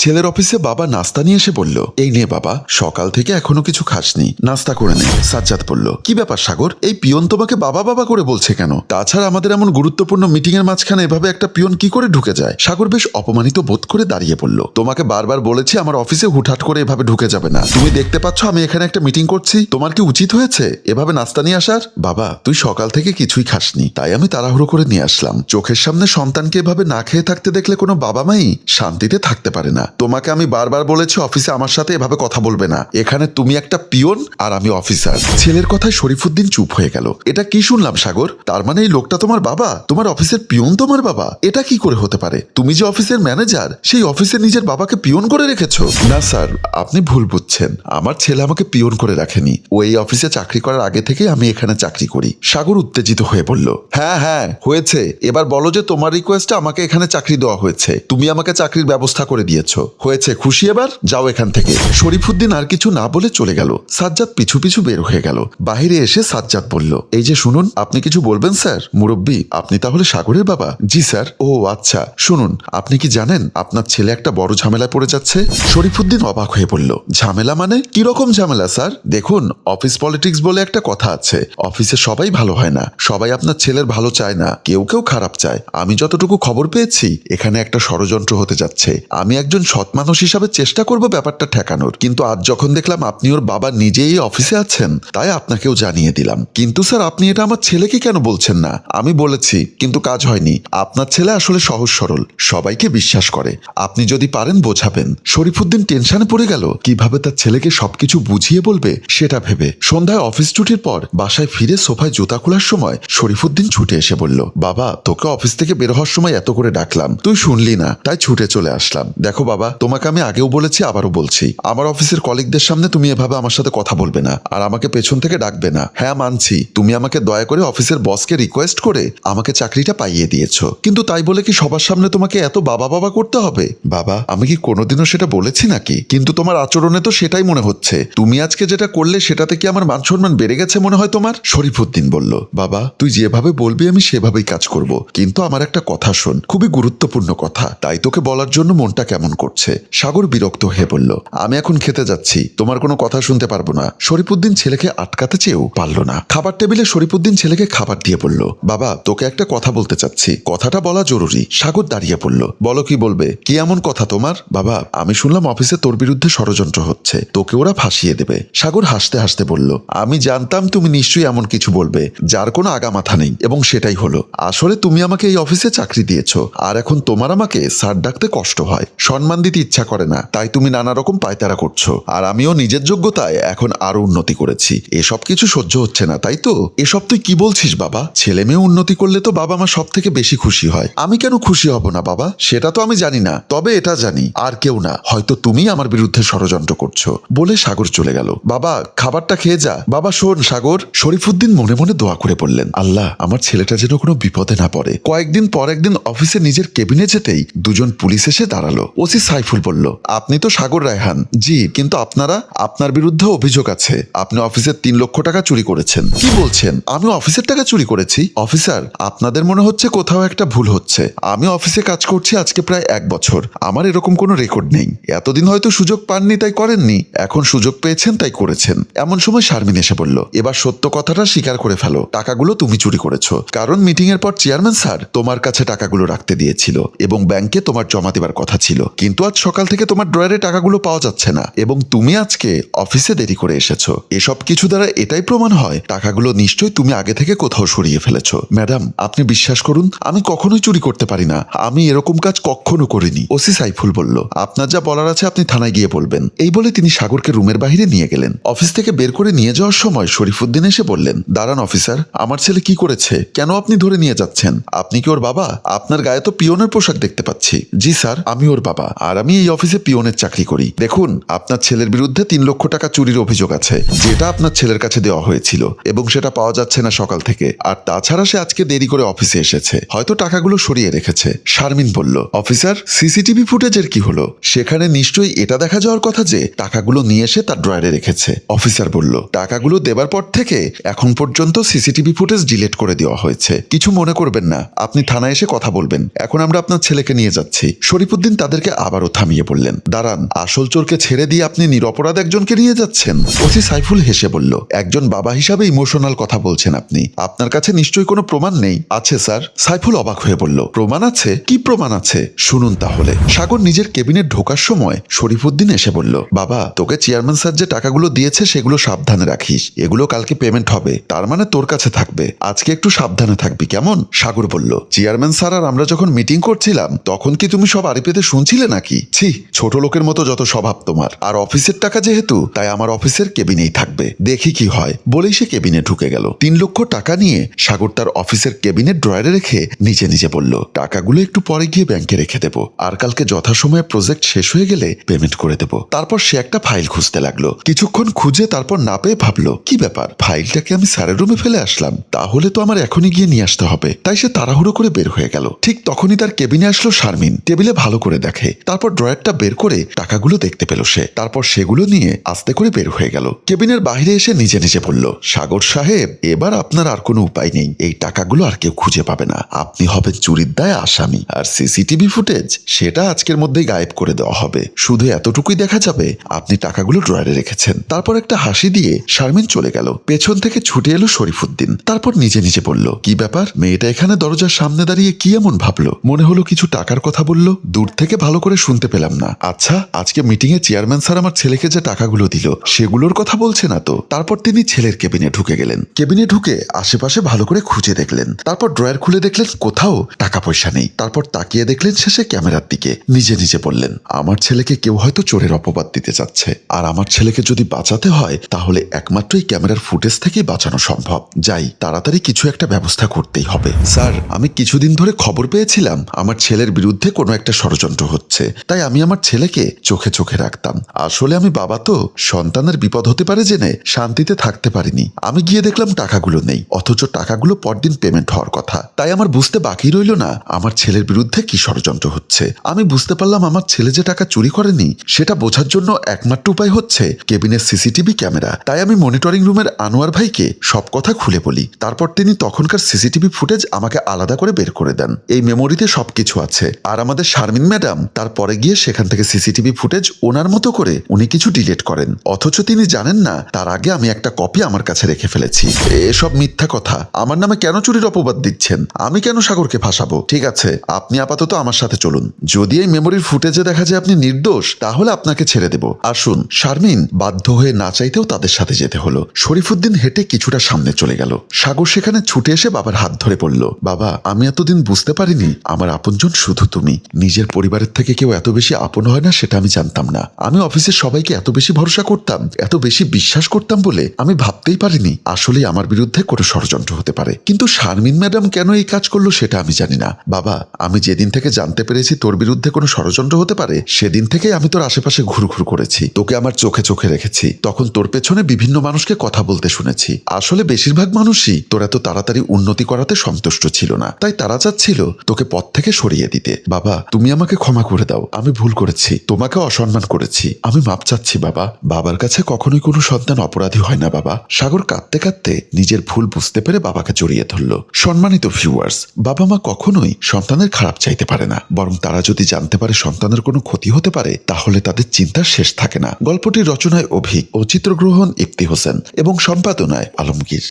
ছেলের অফিসে বাবা নাস্তা নিয়ে এসে বলল, এই নে বাবা, সকাল থেকে এখনো কিছু খাসনি, নাস্তা করে নে। সাজ্জাদ বলল, কি ব্যাপার সাগর, এই পিয়ন তোমাকে বাবা বাবা করে বলছে কেন? তাছাড়া আমাদের এমন গুরুত্বপূর্ণ মিটিং এর মাঝখানে এভাবে একটা পিয়ন কি করে ঢুকে যায়? সাগর বেশ অপমানিত বোধ করে দাঁড়িয়ে পড়ল। তোমাকে বারবার বলেছি আমার অফিসে হুটহাট করে এভাবে ঢুকে যাবে না। তুমি দেখতে পাচ্ছ আমি এখানে একটা মিটিং করছি, তোমার কি উচিত হয়েছে এভাবে নাস্তা নিয়ে আসার? বাবা, তুই সকাল থেকে কিছুই খাসনি, তাই আমি তাড়াহুড়ো করে নিয়ে আসলাম। চোখের সামনে সন্তানকে এভাবে না খেয়ে থাকতে দেখলে কোনো বাবা মাই শান্তিতে থাকতে পারে না। তোমাকে আমি বারবার বলেছি অফিসে আমার সাথে এভাবে কথা বলবে না। এখানে তুমি একটা পিয়ন আর আমি অফিসার। ছেলের কথায় শরীফুদ্দিন চুপ হয়ে গেল। এটা কি শুনলাম সাগর? তার মানে এই লোকটা তোমার বাবা? তোমার অফিসের পিয়ন তোমার বাবা? এটা কি করে হতে পারে? তুমি যে অফিসের ম্যানেজার, সেই অফিসে নিজের বাবাকে পিয়ন করে রেখেছো? না স্যার, আপনি ভুল বুঝছেন। আমার ছেলে আমাকে পিয়ন করে রাখেনি। ও এই অফিসে চাকরি করার আগে থেকে আমি এখানে চাকরি করি। সাগর উত্তেজিত হয়ে বলল, হ্যাঁ হ্যাঁ হয়েছে, এবার বলো যে তোমার রিকোয়েস্টে আমাকে এখানে চাকরি দেওয়া হয়েছে, তুমি আমাকে চাকরির ব্যবস্থা করে দিয়েছো। হয়েছে, খুশি এবার? যাও এখান থেকে। শরীফুদ্দিন আর কিছু না বলে চলে গেল। সাজ্জাদ পিছু পিছু বের হয়ে গেল। বাহিরে এসে সাজ্জাদ বলল, এই যে শুনুন, আপনি কিছু বলবেন স্যার? মুরব্বী, আপনি তাহলে সাগরের বাবা? জি স্যার। ও আচ্ছা, শুনুন, আপনি কি জানেন আপনার ছেলে একটা বড় ঝামেলায় পড়ে যাচ্ছে? শরীফুদ্দিন অবাক হয়ে বলল, ঝামেলা মানে? কিরকম ঝামেলা স্যার? দেখুন, অফিস পলিটিক্স বলে একটা কথা আছে। অফিসে সবাই ভালো হয় না, সবাই আপনার ছেলের ভালো চায় না, কেউ কেউ খারাপ চায়। আমি যতটুকু খবর পেয়েছি এখানে একটা ষড়যন্ত্র হতে যাচ্ছে। আমি একজন সৎ মানুষ হিসাবে চেষ্টা করব ব্যাপারটা ঠেকানোর, কিন্তু আজ যখন দেখলাম আপনি ওর বাবা নিজেই অফিসে আছেন, তাই আপনাকেও জানিয়ে দিলাম। কিন্তু স্যার, আপনি এটা আমার ছেলেকে কেন বলছেন না? আমি বলেছি, কিন্তু কাজ হয়নি। আপনার ছেলে আসলে সহজ সরল, সবাইকে বিশ্বাস করে। আপনি যদি পারেন বোঝাবেন। শরীফুদ্দিন টেনশনে পড়ে গেল, কিভাবে তার ছেলেকে সবকিছু বুঝিয়ে বলবে সেটা ভেবে। সন্ধ্যায় অফিস ছুটির পর বাসায় ফিরে সোফায় জুতা খোলার সময় শরীফুদ্দিন ছুটে এসে বলল, বাবা, তোকে অফিস থেকে বের হওয়ার সময় এত করে ডাকলাম, তুই শুনলি না, তাই ছুটে চলে আসলাম। দেখো বাবা, তোমাকে আমি আগেও বলেছি, আবারও বলছি, আমার অফিসের কলিগদের সামনে তুমি এভাবে আমার সাথে কথা বলবে না, আর আমাকে পেছন থেকে ডাকবে না। হ্যাঁ মানছি, তুমি আমাকে দয়া করে অফিসের বসকে রিকোয়েস্ট করে আমাকে চাকরিটা পাইয়ে দিয়েছো, কিন্তু তাই বলে কি সবার সামনে তোমাকে এত বাবা বাবা করতে হবে? বাবা, আমি কি কোনোদিনও সেটা বলেছি নাকি? কিন্তু তোমার আচরণে তো সেটাই মনে হচ্ছে। তুমি আজকে যেটা করলে সেটাতে কি আমার মান সম্মান বেড়ে গেছে মনে হয় তোমার? শরীফুদ্দিন বলল, বাবা, তুই যেভাবে বলবি আমি সেভাবেই কাজ করব, কিন্তু আমার একটা কথা শোন, খুবই গুরুত্বপূর্ণ কথা, তাই তোকে বলার জন্য মনটা কেমন করছে। সাগর বিরক্ত হয়ে বলল, আমি এখন খেতে যাচ্ছি, তোমার কোনো কথা শুনতে পারবো না। শরীফুদ্দিন ছেলেকে আটকাতে চেয়েও পারল না। খাবার টেবিলে শরীফুদ্দিন ছেলেকে খাবার দিয়ে বলল, বাবা, তোকে একটা কথা বলতে চাচ্ছি, কথাটা বলা জরুরি। সাগর দাঁড়িয়ে পড়ল, বলো, কি বলবে? কি এমন কথা তোমার? বাবা, আমি শুনলাম অফিসে তোর বিরুদ্ধে ষড়যন্ত্র হচ্ছে, তোকে ওরা ফাঁসিয়ে দেবে। সাগর হাসতে হাসতে বলল, আমি জানতাম তুমি নিশ্চয়ই এমন কিছু বলবে যার কোনো আগা মাথা নেই, এবং সেটাই হলো। আসলে তুমি আমাকে এই অফিসে চাকরি দিয়েছো, আর এখন তোমার আমাকে স্যার ডাকতে কষ্ট হয়, সম্মান দিতে ইচ্ছা করে না, তাই তুমি নানা রকম পায়তারা করছো। আর আমিও নিজের যোগ্যতায় এখন আরো উন্নতি করেছি, এসব কিছু সহ্য হচ্ছে না, তাই তো? এসব তুই কি বলছিস বাবা? ছেলে মেয়ে উন্নতি করলে তো বাবা মা সব থেকে বেশি খুশি হয়। আমি কেন খুশি হব না বাবা? সেটা তো আমি জানি না, তবে এটা জানি আর কেউ না, হয়তো তুমি আমার বিরুদ্ধে ষড়যন্ত্র করছো। বলে সাগর চলে গেল। বাবা, খাবারটা খেয়ে যা। বাবা শোন সাগর। শরীফুদ্দিন মনে মনে দোয়া করে বললেন, আল্লাহ, আমার ছেলেটা যেন কোনো বিপদে না পড়ে। কয়েকদিন পর একদিন অফিসে নিজের কেবিনে যেতেই দুজন পুলিশ এসে দাঁড়ালো। ওসি সাইফুল বলল, আপনি তো সাগর রায়হান? জি, কিন্তু আপনার বিরুদ্ধে অভিযোগ আছে, আপনি অফিসের 3 লক্ষ টাকা চুরি করেছেন। কি বলছেন? আমি অফিসের টাকা চুরি করেছি? অফিসার, আপনাদের মনে হচ্ছে কোথাও একটা ভুল হচ্ছে। আমি অফিসে কাজ করছি আজকে প্রায় 1 বছর, আমার এরকম কোনো রেকর্ড নেই। এতদিন হয়তো সুযোগ পাননি তাই করেননি, এখন সুযোগ পেয়েছেন তাই করেছেন। এমন সময় শারমিন এসে বলল, এবার সত্য কথাটা স্বীকার করে ফেলো, টাকাগুলো তুমি চুরি করেছো। কারণ মিটিং এর পর চেয়ারম্যান স্যার তোমার কাছে টাকাগুলো রাখতে দিয়েছিল এবং ব্যাংকে তোমার জমা দেবার কথা ছিল, কিন্তু আজ সকাল থেকে তোমার ড্রয়ারে টাকাগুলো পাওয়া যাচ্ছে না, এবং তুমি আজকে অফিসে দেরি করে এসেছো। এসব কিছু দ্বারা এটাই প্রমাণ হয় টাকাগুলো নিশ্চয়ই তুমি আগে থেকে কোথাও সরিয়ে ফেলেছো। ম্যাডাম, আপনি বিশ্বাস করুন, আমি কখনোই চুরি করতে পারি না, আমি এরকম কাজ কখনো করিনি। ওসি সাইফুল বলল, আপনার যা বলার আছে আপনি থানায় গিয়ে বলবেন। এই বলে তিনি সাগরকে রুমের বাইরে নিয়ে গেলেন। অফিস থেকে বের করে নিয়ে যাওয়ার সময় শরীফুদ্দিন এসে বললেন, দাঁড়ান অফিসার, আমার ছেলে কি করেছে? কেন আপনি ধরে নিয়ে যাচ্ছেন? আপনি কি ওর বাবা? আপনার গায়ে তো পিয়নের পোশাক দেখতে পাচ্ছি। জি স্যার, আমি ওর বাবা, আর আমি এই অফিসে পিয়নের চাকরি করি। দেখুন, আপনার ছেলের বিরুদ্ধে 3 লক্ষ টাকা চুরির অভিযোগ আছে, যেটা আপনার ছেলের কাছে দেওয়া হয়েছিল, এবং সেটা পাওয়া যাচ্ছে না সকাল থেকে। আর তাছাড়া সে আজকে দেরি করে অফিসে এসেছে, হয়তো টাকাগুলো সরিয়ে রেখেছে। শারমিন বলল, অফিসার, সিসিটিভি ফুটেজের কি হলো? সেখানে নিশ্চয়ই এটা দেখা যাওয়ার কথা যে টাকাগুলো নিয়ে এসে তার ড্রয়ারে রেখেছে। অফিসার বলল, টাকাগুলো দেবার পর থেকে এখন পর্যন্ত সিসিটিভি ফুটেজ ডিলিট করে দেওয়া হয়েছে। কিছু মনে করবেন না, আপনি থানায় এসে কথা বলবেন। এখন আমরা আপনার ছেলেকে নিয়ে যাচ্ছি। শরীফুদ্দিন তাদেরকে আবারও থামিয়ে বললেন, দাঁড়ান, আসল চোরকে ছেড়ে দিয়ে আপনি নিরপরাধ একজনকে নিয়ে যাচ্ছেন? ওসি সাইফুল হেসে বলল, একজন বাবা হিসাবে ইমোশনাল কথা বলছেন আপনি, আপনার কাছে নিশ্চয়ই কোনো প্রমাণ নেই? আছে স্যার। সাইফুল অবাক হয়ে বলল, প্রমাণ আছে? কি প্রমাণ আছে? শুনুন তাহলে। সাগর নিজের কেবিনে ঢোকার সময় শরীফুদ্দিন এসে বলল, বাবা, তোকে চেয়ারম্যান স্যার যে টাকাগুলো দিয়েছে সেগুলো সাবধানে রাখিস, এগুলো কালকে পেমেন্ট হবে, তার মানে তোর কাছে থাকবে, আজকে একটু সাবধানে থাকবি, কেমন? সাগর বলল, চেয়ারম্যান স্যার আর আমরা যখন মিটিং করছিলাম তখন কি তুমি সব আড়ি পেতে শুনছিলে নাকি? ছি, ছোট লোকের মতো যত স্বভাব তোমার। আর অফিসের টাকা যেহেতু, তাই আমার অফিসের কেবিনেই থাকবে, দেখি কি হয়। বলেই সে কেবিনে ঢুকে গেল। 3 লক্ষ টাকা নিয়ে সাগর তার অফিসের কেবিনের ড্রয়ারে রেখে নিজে নিজে বলল, টাকাগুলো একটু পরে গিয়ে ব্যাংকে রেখে দেবো, আর কালকে যথাসময়ে প্রজেক্ট শেষ হয়ে গেলে পেমেন্ট করে দেবো। তারপর সে একটা ফাইল খুঁজতে লাগলো। কিছুক্ষণ খুঁজে তারপর না পেয়ে ভাবলো, কি ব্যাপার, ফাইলটাকে আমি স্যারের রুমে ফেলে আসলাম, তাহলে তো আমার এখনই গিয়ে নিয়ে আসতে হবে। তাই সে তাড়াহুড়ো করে বের হয়ে গেল। ঠিক তখনই তার কেবিনে আসলো শারমিন। টেবিলে ভালো করে দেখে, তারপর ড্রয়ারটা বের করে টাকাগুলো দেখতে পেল সে। তারপর সেগুলো নিয়ে আস্তে করে বের হয়ে গেল। কেবিনের বাইরে এসে নিজে নিজে বলল, সাগর সাহেব, এবার আপনার আর কোনো উপায় নেই, এই টাকাগুলো আর কেউ খুঁজে পাবে না, আপনি হবেন চুরির দায়ে আসামি। আর সিসিটিভি ফুটেজ সেটা আজকের মধ্যেই গায়েব করে দেওয়া হবে, শুধু এতটুকুই দেখা যাবে আপনি টাকাগুলো ড্রয়ারে রেখেছেন। তারপর একটা হাসি দিয়ে শারমিন চলে গেল। পেছন থেকে ছুটে এলো শরীফুদ্দিন। তারপর নিজে নিজে বলল, কি ব্যাপার, মেয়েটা এখানে দরজার সামনে দাঁড়িয়ে কি এমন ভাবলো? মনে হলো কিছু টাকার কথা বলল, দূর থেকে ভালো করে শুনতে পেলাম না। আচ্ছা, আজকে মিটিং এ চেয়ারম্যান স্যার আমার ছেলেকে যে টাকাগুলো দিল সেগুলোর কথা বলছে না তো? তারপর তিনি ছেলের কেবিনে ঢুকে গেলেন। কেবিনে ঢুকে আশেপাশে ভালো করে খুঁজে দেখলেন। তারপর ড্রয়ার খুলে দেখলেন কোথাও টাকা পয়সা নেই। তারপর তাকিয়ে দেখলেন শেষে ক্যামেরার দিকে। নিজে নিজে বললেন, আমার ছেলেকে কেউ হয়তো চোরের অপবাদ দিতে চাচ্ছে, আর আমার ছেলেকে যদি বাঁচাতে হয় তাহলে একমাত্র এই ক্যামেরার ফুটেজ থেকেই বাঁচানো সম্ভব। যাই, তাড়াতাড়ি কিছু একটা ব্যবস্থা করতেই হবে। স্যার, আমি কিছুদিন ধরে খবর পেয়েছিলাম আমার ছেলের বিরুদ্ধে কোনো একটা ষড়যন্ত্র হচ্ছে, তাই আমি আমার ছেলেকে চোখে চোখে রাখতাম। আসলে আমি বাবা তো, সন্তানের বিপদ হতে পারে জেনে শান্তিতে থাকতে পারিনি। আমি গিয়ে দেখলাম টাকাগুলো নেই, অথচ টাকাগুলো পরদিন পেমেন্ট হওয়ার কথা। তাই আমার বুঝতে বাকি রইল না আমার ছেলের বিরুদ্ধে কি ষড়যন্ত্র হচ্ছে। আমি বুঝতে পারলাম আমার ছেলে যে টাকা চুরি করেনি সেটা বোঝার জন্য একমাত্র উপায় হচ্ছে কেবিনের সিসিটিভি ক্যামেরা। তাই আমি মনিটরিং রুমের আনোয়ার ভাইকে সব কথা খুলে বলি। তারপর তিনি তখনকার সিসিটিভি ফুটেজ আমাকে আলাদা করে বের করে দেন। এই মেমোরিতে সবকিছু আছে। আর আমাদের শারমিন ম্যাডাম তারপরে গিয়ে সেখান থেকে সিসিটিভি ফুটেজ ওনার মতো করে উনি কিছু ডিলিট করেন, অথচ তিনি জানেন না তার আগে আমি একটা কপি আমার কাছে রেখে ফেলেছি। এসব মিথ্যা কথা। আমার নামে কেন চুরির অপবাদ দিচ্ছেন? আমি কেন সাগরকে ফাঁসাবো? ঠিক আছে, আপনি আপাতত আমার সাথে চলুন। যদি এই মেমোরির ফুটেজে দেখা যায় আপনি নির্দোষ, তাহলে আপনাকে ছেড়ে দেব। আসুন। শারমিন বাধ্য হয়ে না চাইতেও তাদের সাথে যেতে হলো। শরীফুদ্দিন হেঁটে কিছুটা সামনে চলে গেল। সাগর সেখানে ছুটে এসে বাবার হাত ধরে বলল, বাবা, আমি এতদিন বুঝতে পারিনি আমার আপনজন শুধু তুমি। নিজের পরিবারের থেকে কেউ এত বেশি আপন হয় না সেটা আমি জানতাম না। আমি অফিসের সবাইকে এত বেশি ভরসা করতাম, এত বেশি বিশ্বাস করতাম বলে আমি ভাবতেই পারিনি আসলেই আমার বিরুদ্ধে কোনো ষড়যন্ত্র হতে পারে। কিন্তু শারমিন ম্যাডাম কেন এই কাজ করলো সেটা আমি জানি না। বাবা, আমি যেদিন থেকে জানতে পেরেছি তোর বিরুদ্ধে কোনো ষড়যন্ত্র হতে পারে সেদিন থেকেই আমি তোর আশেপাশে ঘুরঘুর করেছি, তোকে আমার চোখে চোখে রেখেছি। তখন তোর পেছনে বিভিন্ন মানুষকে কথা বলতে শুনেছি। আসলে বেশিরভাগ মানুষই তোর এত তাড়াতাড়ি উন্নতি করাতে সন্তুষ্ট ছিল না, তাই তারা চাচ্ছিল তোকে পথ থেকে সরিয়ে দিতে। বাবা, তুমি আমাকে ক্ষমা করে দাও, আমি ভুল করেছি, তোমাকে অসম্মান করেছি, আমি মাপ চাচ্ছি বাবা। বাবার কাছে কখনোই কোনো সন্তান অপরাধী হয় না বাবা। সাগর কাঁদতে কাঁদতে নিজের ভুল বুঝতে পেরে বাবাকে জড়িয়ে ধরল। সম্মানিত ভিউয়ার্স, বাবা মা কখনোই সন্তানের খারাপ চাইতে পারে না, বরং তারা যদি জানতে পারে সন্তানের কোনো ক্ষতি হতে পারে তাহলে তাদের চিন্তার শেষ থাকে না। গল্পটির রচনায় অভিক ও চিত্রগ্রহণ ইফতি হোসেন এবং সম্পাদনায় আলমগীর।